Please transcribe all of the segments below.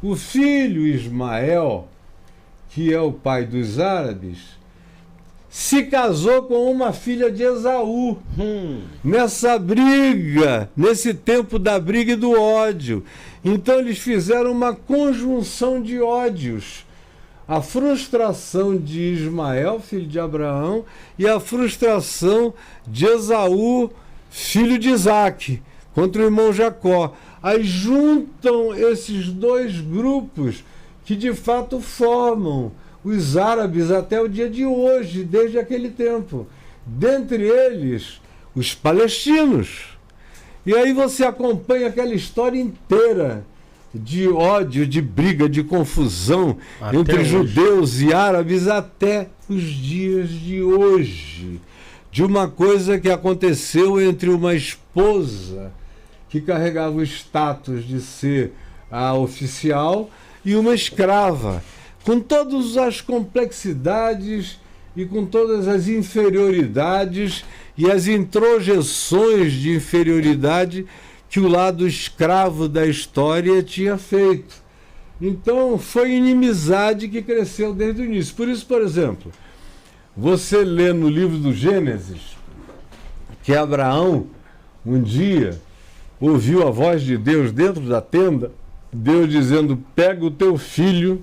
O filho Ismael, que é o pai dos árabes, se casou com uma filha de Esaú. Nessa briga, nesse tempo da briga e do ódio. Então eles fizeram uma conjunção de ódios. A frustração de Ismael, filho de Abraão, e a frustração de Esaú, filho de Isaque, contra o irmão Jacó. Aí juntam esses dois grupos que de fato formam os árabes até o dia de hoje, desde aquele tempo. Dentre eles, os palestinos. E aí você acompanha aquela história inteira de ódio, de briga, de confusão Até entre hoje. judeus e árabes até os dias de hoje. De uma coisa que aconteceu entre uma esposa que carregava o status de ser a oficial e uma escrava, com todas as complexidades e com todas as inferioridades e as introjeções de inferioridade que o lado escravo da história tinha feito. Então, foi inimizade que cresceu desde o início. Por isso, por exemplo, você lê no livro do Gênesis que Abraão, um dia, ouviu a voz de Deus dentro da tenda, Deus dizendo: pega o teu filho,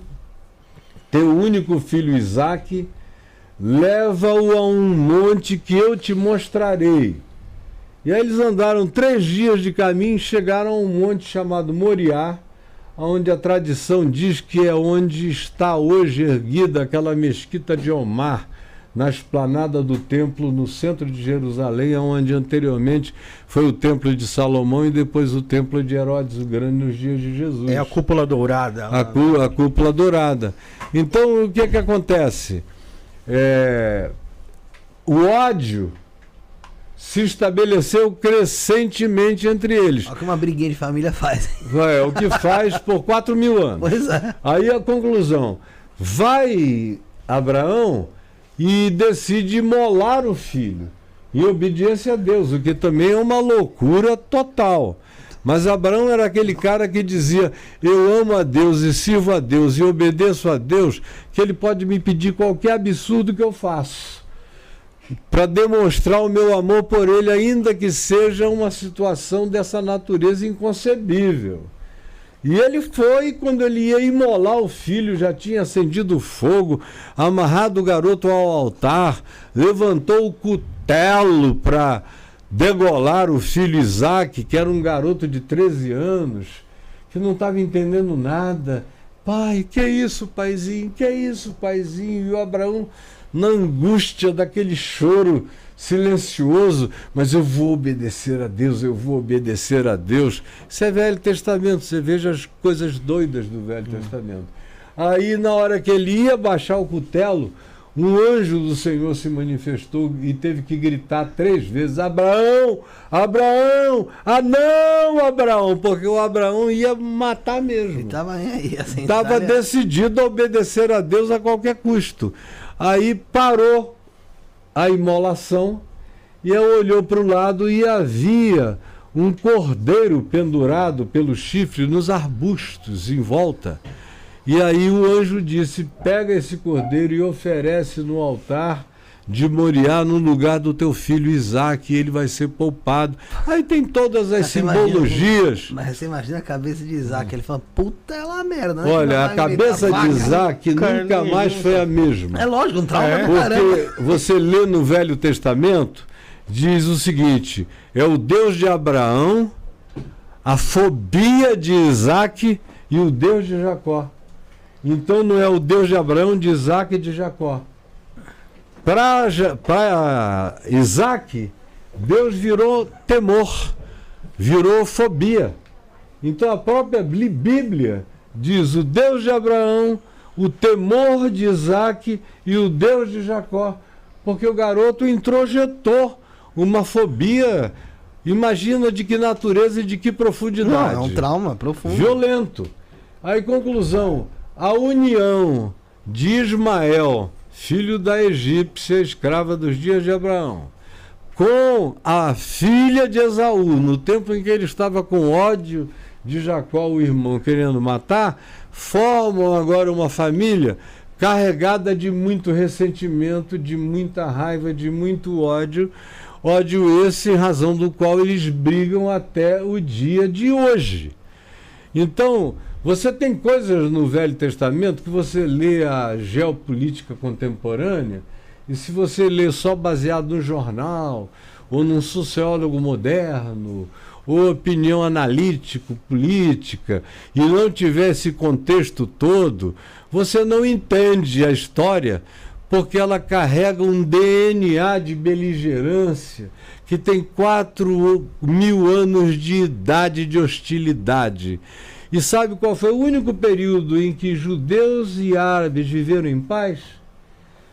teu único filho Isaque, leva-o a um monte que eu te mostrarei. E aí eles andaram 3 dias de caminho e chegaram a um monte chamado Moriá, onde a tradição diz que é onde está hoje erguida aquela mesquita de Omar, na esplanada do templo, no centro de Jerusalém, onde anteriormente foi o templo de Salomão e depois o templo de Herodes o Grande nos dias de Jesus. É a cúpula dourada. A cúpula dourada. Então, o que é que acontece? O ódio se estabeleceu crescentemente entre eles. Olha o que uma briguinha de família faz. É o que faz por 4.000 anos. Pois é. Aí a conclusão: vai Abraão e decide imolar o filho, em obediência a Deus, o que também é uma loucura total. Mas Abraão era aquele cara que dizia: eu amo a Deus e sirvo a Deus e obedeço a Deus, que ele pode me pedir qualquer absurdo que eu faço, para demonstrar o meu amor por ele, ainda que seja uma situação dessa natureza inconcebível. E ele foi, quando ele ia imolar o filho, já tinha acendido o fogo, amarrado o garoto ao altar, levantou o cutelo para degolar o filho Isaque, que era um garoto de 13 anos, que não estava entendendo nada. Pai, que é isso, paizinho? Que é isso, paizinho? E o Abraão, na angústia daquele choro silencioso: mas eu vou obedecer a Deus, eu vou obedecer a Deus. Isso é Velho Testamento, você veja as coisas doidas do Velho Testamento. Aí, na hora que ele ia baixar o cutelo, um anjo do Senhor se manifestou e teve que gritar 3 vezes: Abraão, Abraão, ah não, Abraão, porque o Abraão ia matar mesmo. Ele estava aí, assim. Estava decidido a obedecer a Deus a qualquer custo. Aí parou a imolação e ela olhou para o lado e havia um cordeiro pendurado pelo chifre nos arbustos em volta. E aí o anjo disse: pega esse cordeiro e oferece no altar de Moriá, no lugar do teu filho Isaque, e ele vai ser poupado. Aí tem todas as simbologias. Mas você imagina a cabeça de Isaque, ele fala: puta é lá merda, né? Olha, a cabeça de Isaque nunca mais foi a mesma. É lógico, um trauma do caramba. Porque você lê no Velho Testamento, diz o seguinte: é o Deus de Abraão, a fobia de Isaque e o Deus de Jacó. Então não é o Deus de Abraão, de Isaque e de Jacó. Para Isaque, Deus virou temor, virou fobia. Então a própria Bíblia diz: o Deus de Abraão, o temor de Isaque e o Deus de Jacó. Porque o garoto introjetou uma fobia. Imagina de que natureza e de que profundidade. Não, é um trauma profundo. Violento. Aí, conclusão: a união de Ismael, filho da egípcia, escrava dos dias de Abraão, com a filha de Esaú, no tempo em que ele estava com ódio de Jacó, o irmão, querendo matar, formam agora uma família carregada de muito ressentimento, de muita raiva, de muito ódio. Ódio esse em razão do qual eles brigam até o dia de hoje. Então, você tem coisas no Velho Testamento que você lê a geopolítica contemporânea, e se você lê só baseado no jornal, ou num sociólogo moderno, ou opinião analítico-política, e não tiver esse contexto todo, você não entende a história, porque ela carrega um DNA de beligerância que tem 4.000 anos de idade de hostilidade. E sabe qual foi o único período em que judeus e árabes viveram em paz?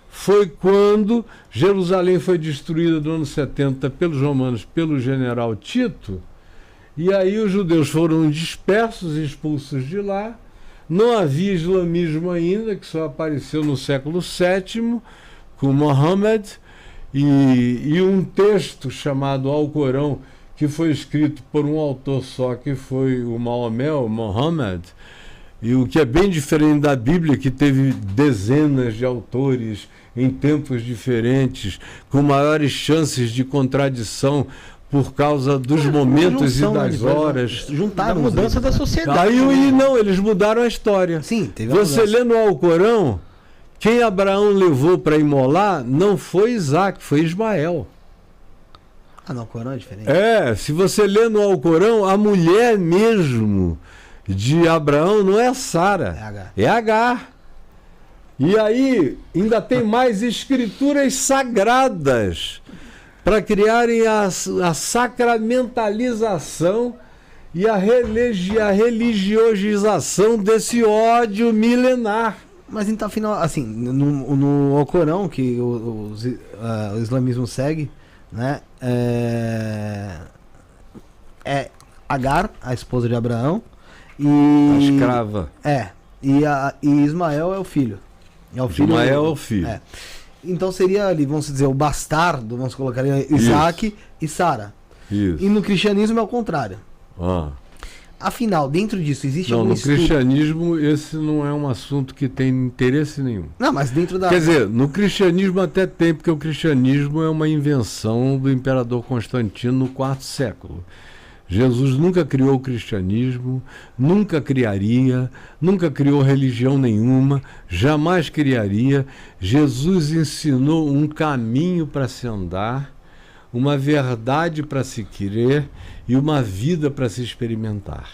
Foi quando Jerusalém foi destruída no ano 70 pelos romanos, pelo general Tito, e aí os judeus foram dispersos, expulsos de lá. Não havia islamismo ainda, que só apareceu no século VII, com Mohammed, e um texto chamado Alcorão, que foi escrito por um autor só, que foi o Maomé, o Mohammed, e o que é bem diferente da Bíblia, que teve dezenas de autores em tempos diferentes, com maiores chances de contradição, por causa dos momentos e das horas. Juntaram a mudança da sociedade. Aí não, eles mudaram a história. Sim, teve a Você mudança. lê no Alcorão, quem Abraão levou para imolar não foi Isaac, foi Ismael. Ah, não, o Corão é diferente. Se você lê no Alcorão, a mulher mesmo de Abraão não é Sara, é Agar. E aí ainda tem mais escrituras sagradas para criarem a sacramentalização e a religiosização desse ódio milenar. Mas então, afinal, assim, no Alcorão, que o islamismo segue, né, é Agar, a esposa de Abraão, e A escrava. e Ismael é o filho. Ismael é o filho. Então seria ali, vamos dizer, o bastardo, vamos colocar ali, Isaac e Sara. Isso. E no cristianismo é o contrário. Afinal, dentro disso, existe Não, algum no estudo? cristianismo esse não é um assunto que tem interesse nenhum. Não, mas dentro da... Quer dizer, no cristianismo até tem, porque o cristianismo é uma invenção do imperador Constantino no IV século. Jesus nunca criou o cristianismo, nunca criaria, nunca criou religião nenhuma, jamais criaria. Jesus ensinou um caminho para se andar, uma verdade para se querer e uma vida para se experimentar.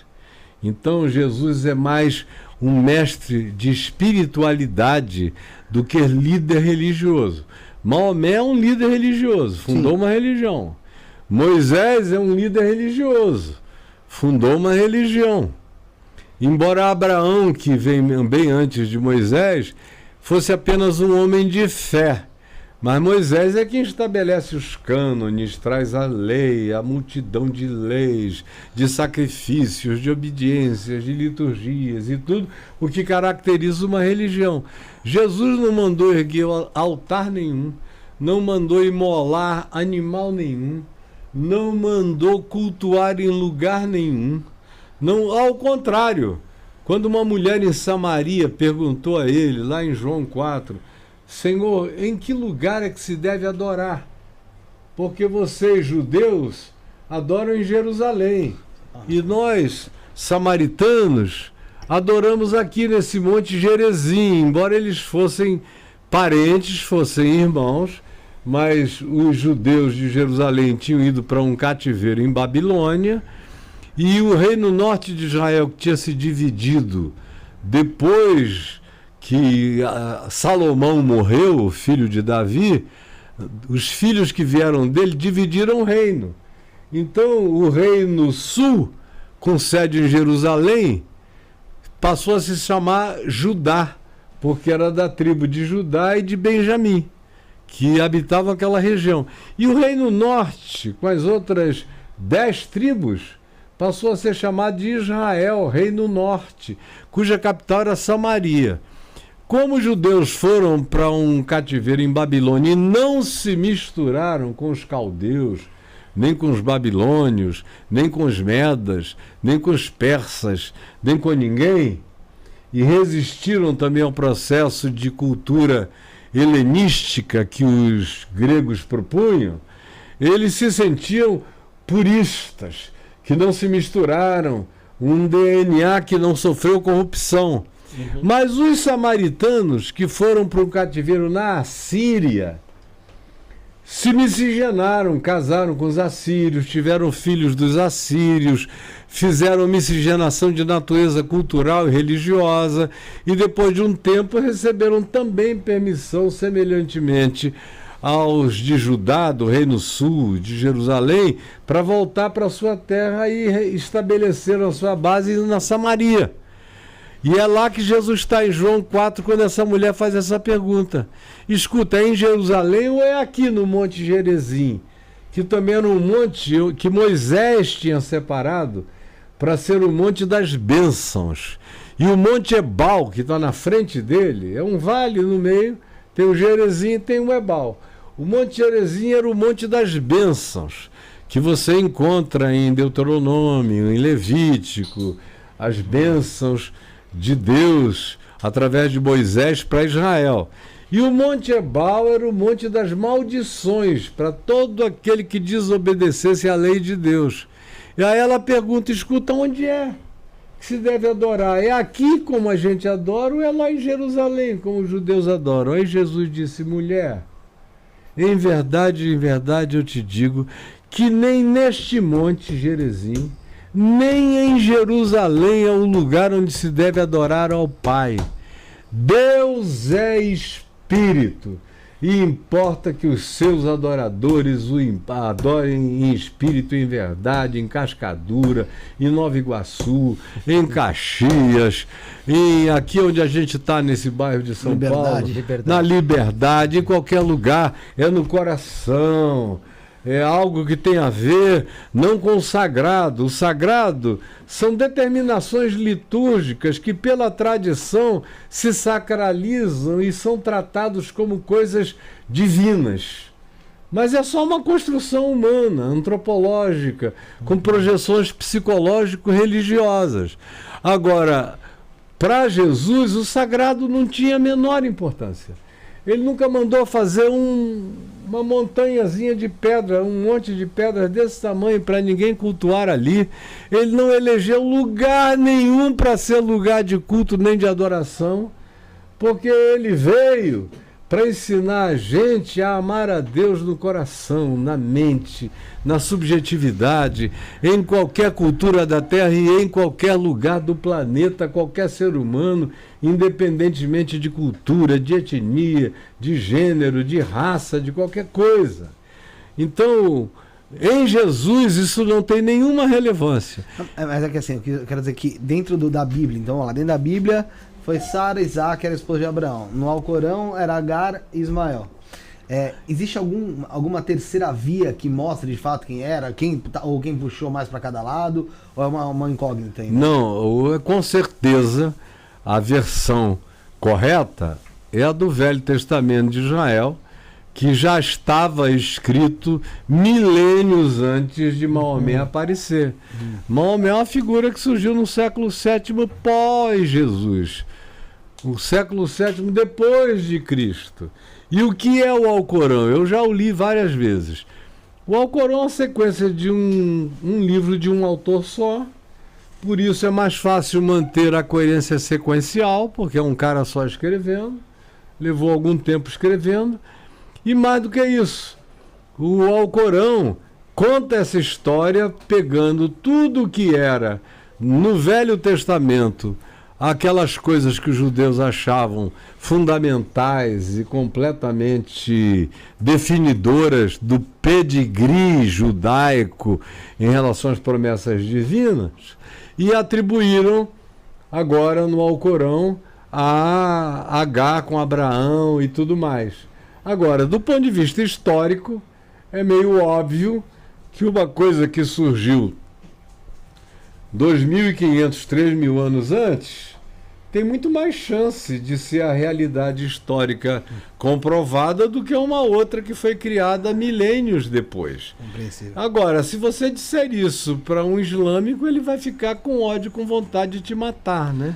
Então Jesus é mais um mestre de espiritualidade do que líder religioso. Maomé é um líder religioso, fundou uma religião. Moisés é um líder religioso, fundou uma religião. Embora Abraão, que vem bem antes de Moisés, fosse apenas um homem de fé, mas Moisés é quem estabelece os cânones, traz a lei, a multidão de leis, de sacrifícios, de obediências, de liturgias e tudo o que caracteriza uma religião. Jesus não mandou erguer altar nenhum, não mandou imolar animal nenhum, não mandou cultuar em lugar nenhum. Não, ao contrário, quando uma mulher em Samaria perguntou a ele, lá em João 4, Senhor, em que lugar é que se deve adorar? Porque vocês, judeus, adoram em Jerusalém. E nós, samaritanos, adoramos aqui nesse Monte Gerizim, embora eles fossem parentes, fossem irmãos, mas os judeus de Jerusalém tinham ido para um cativeiro em Babilônia, e o reino norte de Israel, que tinha se dividido depois que Salomão morreu, o filho de Davi, os filhos que vieram dele dividiram o reino. Então o reino sul, com sede em Jerusalém, passou a se chamar Judá, porque era da tribo de Judá e de Benjamim, que habitavam aquela região. E o reino norte, com as outras 10 tribos, passou a ser chamado de Israel, reino norte, cuja capital era Samaria. Como os judeus foram para um cativeiro em Babilônia e não se misturaram com os caldeus, nem com os babilônios, nem com os medas, nem com os persas, nem com ninguém, e resistiram também ao processo de cultura helenística que os gregos propunham, eles se sentiam puristas, que não se misturaram, um DNA que não sofreu corrupção. Mas os samaritanos que foram para um cativeiro na Assíria se miscigenaram, casaram com os assírios, tiveram filhos dos assírios, fizeram miscigenação de natureza cultural e religiosa, e depois de um tempo receberam também permissão, semelhantemente aos de Judá, do Reino Sul, de Jerusalém, para voltar para a sua terra e estabeleceram a sua base na Samaria. E é lá que Jesus está em João 4, quando essa mulher faz essa pergunta. Escuta, é em Jerusalém ou é aqui no Monte Gerizim? Que também era um monte que Moisés tinha separado para ser o Monte das Bênçãos. E o Monte Ebal, que está na frente dele, é um vale no meio, tem o Gerizim e tem o Ebal. O Monte Gerizim era o Monte das Bênçãos, que você encontra em Deuteronômio, em Levítico, as bênçãos de Deus através de Moisés para Israel. E o Monte Ebal era o monte das maldições para todo aquele que desobedecesse à lei de Deus. E aí ela pergunta, escuta, onde é que se deve adorar? É aqui como a gente adora ou é lá em Jerusalém como os judeus adoram? Aí Jesus disse, mulher, em verdade eu te digo que nem neste Monte Gerizim, nem em Jerusalém é o lugar onde se deve adorar ao Pai. Deus é Espírito, e importa que os seus adoradores o adorem em espírito e em verdade, em Cascadura, em Nova Iguaçu, em Caxias, aqui onde a gente está, nesse bairro de São Paulo, na Liberdade, em qualquer lugar, é no coração. É algo que tem a ver não com o sagrado. O sagrado são determinações litúrgicas que pela tradição se sacralizam e são tratados como coisas divinas. Mas é só uma construção humana, antropológica, com projeções psicológico-religiosas. Agora, para Jesus, o sagrado não tinha a menor importância. Ele nunca mandou fazer uma montanhazinha de pedra, um monte de pedras desse tamanho para ninguém cultuar ali. Ele não elegeu lugar nenhum para ser lugar de culto nem de adoração, porque ele veio para ensinar a gente a amar a Deus no coração, na mente, na subjetividade, em qualquer cultura da Terra e em qualquer lugar do planeta, qualquer ser humano, independentemente de cultura, de etnia, de gênero, de raça, de qualquer coisa. Então, em Jesus isso não tem nenhuma relevância. Mas é que assim, eu quero dizer que dentro da Bíblia, então vamos lá, dentro da Bíblia foi Sara, Isaac, era a esposa de Abraão. No Alcorão era Agar e Ismael. Existe alguma terceira via que mostre de fato quem era, ou quem puxou mais para cada lado, ou é uma incógnita ainda? Não, com certeza a versão correta é a do Velho Testamento de Israel, que já estava escrito milênios antes de Maomé aparecer. Maomé é uma figura que surgiu no século VII pós-Jesus, o século VII depois de Cristo. E o que é o Alcorão? Eu já o li várias vezes. O Alcorão é uma sequência de um livro de um autor só, por isso é mais fácil manter a coerência sequencial, porque é um cara só escrevendo, levou algum tempo escrevendo, e mais do que isso, o Alcorão conta essa história pegando tudo o que era no Velho Testamento, aquelas coisas que os judeus achavam fundamentais e completamente definidoras do pedigree judaico em relação às promessas divinas, e atribuíram agora no Alcorão a Agar com Abraão e tudo mais. Agora, do ponto de vista histórico, é meio óbvio que uma coisa que surgiu 2.500, 3.000 anos antes tem muito mais chance de ser a realidade histórica comprovada do que uma outra que foi criada milênios depois. Compreensível. Agora, se você disser isso para um islâmico, ele vai ficar com ódio, com vontade de te matar, né?